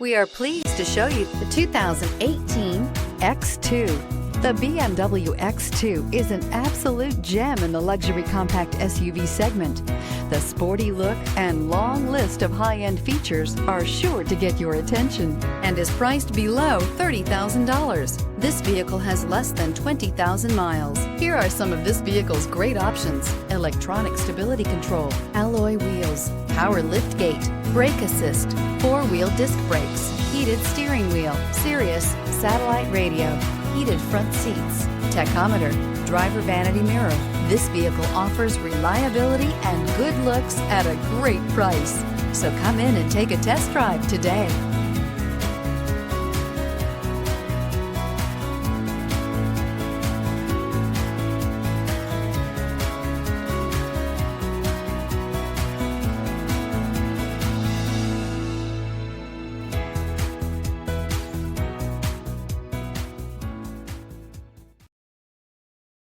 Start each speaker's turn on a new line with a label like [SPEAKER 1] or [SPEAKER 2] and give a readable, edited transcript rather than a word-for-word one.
[SPEAKER 1] We are pleased to show you the 2018 X2. The BMW X2 is an absolute gem in the luxury compact SUV segment. The sporty look and long list of high-end features are sure to get your attention and is priced below $30,000. This vehicle has less than 20,000 miles. Here are some of this vehicle's great options: electronic stability control, alloy wheels, power liftgate, brake assist, four-wheel disc brakes, heated steering wheel, Sirius satellite radio, heated front seats, tachometer, driver vanity mirror. This vehicle offers reliability and good looks at a great price. So come in and take a test drive today.